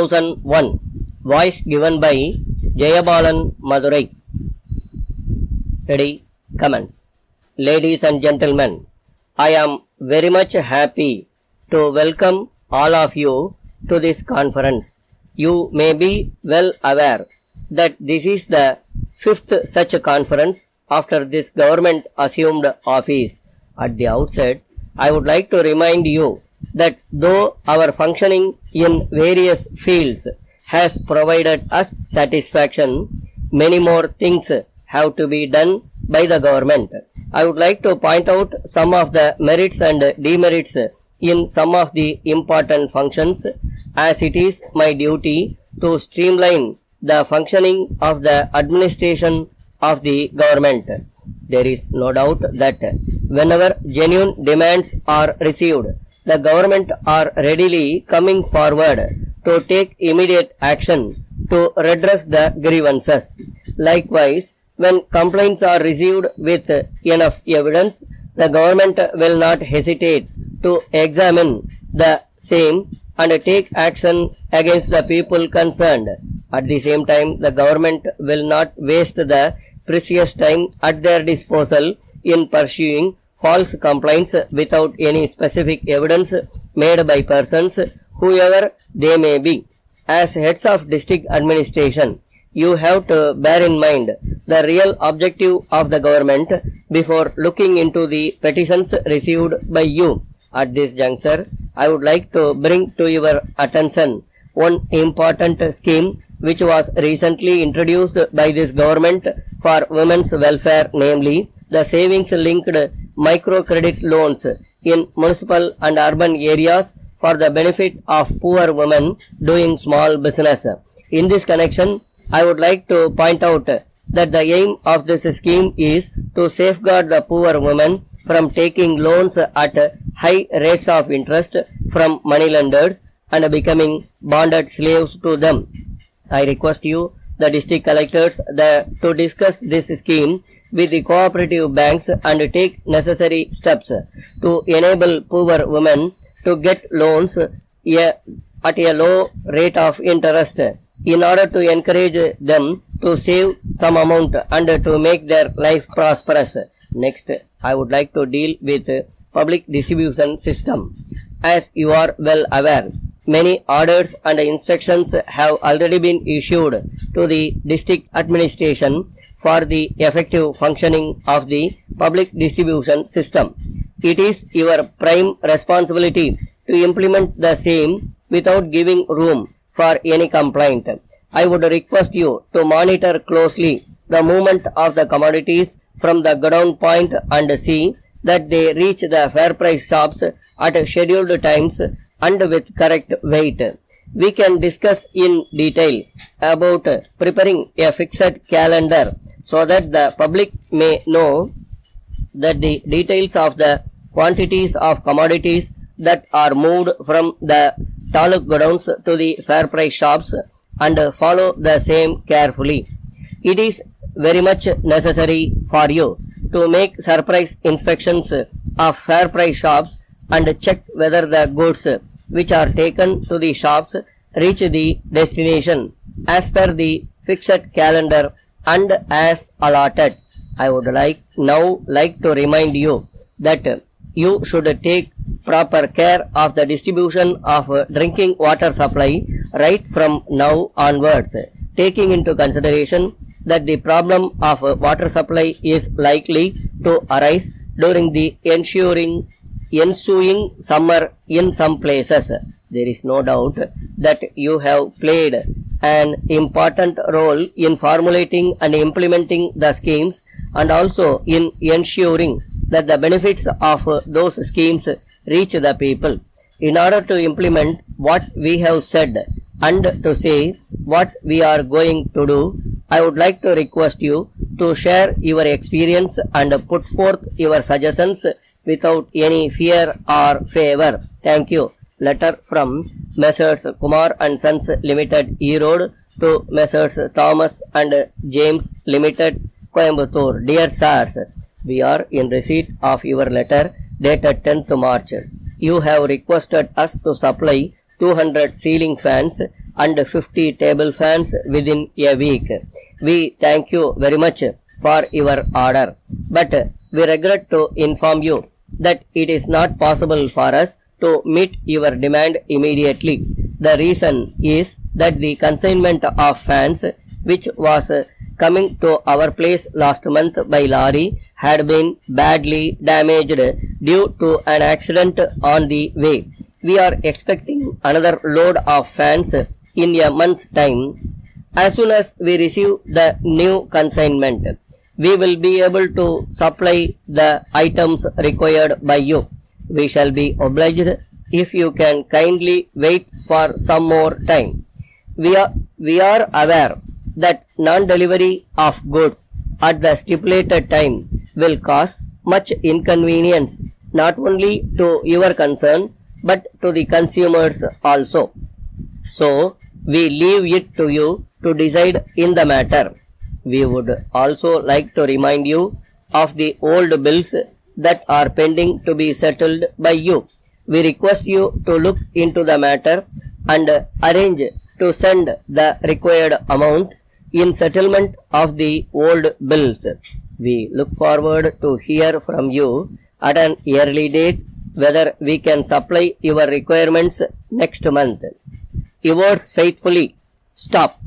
2001. Voice given by Jayabalan Madurai. Ready? Comments. Ladies and gentlemen, I am very much happy to welcome all of you to this conference. You may be well aware that this is the fifth such conference after this government assumed office. At the outset, I would like to remind you that though our functioning in various fields has provided us satisfaction, many more things have to be done by the government. I would like to point out some of the merits and demerits in some of the important functions, as it is my duty to streamline the functioning of the administration of the government. There is no doubt that whenever genuine demands are received, the government are readily coming forward to take immediate action to redress the grievances. Likewise, when complaints are received with enough evidence, the government will not hesitate to examine the same and take action against the people concerned. At the same time, the government will not waste the precious time at their disposal in pursuing false complaints without any specific evidence made by persons, whoever they may be. As heads of district administration, you have to bear in mind the real objective of the government before looking into the petitions received by you. At this juncture, I would like to bring to your attention one important scheme which was recently introduced by this government for women's welfare, namely the savings linked microcredit loans in municipal and urban areas for the benefit of poor women doing small business. In this connection, I would like to point out that the aim of this scheme is to safeguard the poor women from taking loans at high rates of interest from moneylenders and becoming bonded slaves to them. I request you, the district collectors, to discuss this scheme with the cooperative banks and take necessary steps to enable poor women to get loans at a low rate of interest in order to encourage them to save some amount and to make their life prosperous. Next, I would like to deal with public distribution system. As you are well aware, many orders and instructions have already been issued to the district administration for the effective functioning of the public distribution system. It is your prime responsibility to implement the same without giving room for any complaint. I would request you to monitor closely the movement of the commodities from the godown point and see that they reach the fair price shops at scheduled times and with correct weight. We can discuss in detail about preparing a fixed calendar so that the public may know that the details of the quantities of commodities that are moved from the taluk godowns to the fair price shops and follow the same carefully. It is very much necessary for you to make surprise inspections of fair price shops and check whether the goods which are taken to the shops reach the destination as per the fixed calendar and as allotted. I would now like to remind you that you should take proper care of the distribution of drinking water supply right from now onwards, taking into consideration that the problem of water supply is likely to arise during the ensuing summer in some places. There is no doubt that you have played an important role in formulating and implementing the schemes and also in ensuring that the benefits of those schemes reach the people. In order to implement what we have said and to say what we are going to do, I would like to request you to share your experience and put forth your suggestions without any fear or favor. Thank you. Letter from Messrs. Kumar and Sons Limited, Erode, to Messrs. Thomas and James Limited, Coimbatore. Dear sirs, we are in receipt of your letter dated 10th March. You have requested us to supply 200 ceiling fans and 50 table fans within a week. We thank you very much for your order, but we regret to inform you that it is not possible for us to meet your demand immediately. The reason is that the consignment of fans which was coming to our place last month by lorry had been badly damaged due to an accident on the way. We are expecting another load of fans in a month's time. As soon as we receive the new consignment, we will be able to supply the items required by you. We shall be obliged if you can kindly wait for some more time. We are aware that non-delivery of goods at the stipulated time will cause much inconvenience not only to your concern but to the consumers also. So, we leave it to you to decide in the matter. We would also like to remind you of the old bills that are pending to be settled by you. We request you to look into the matter and arrange to send the required amount in settlement of the old bills. We look forward to hear from you at an early date whether we can supply your requirements next month. Yours faithfully. Stop.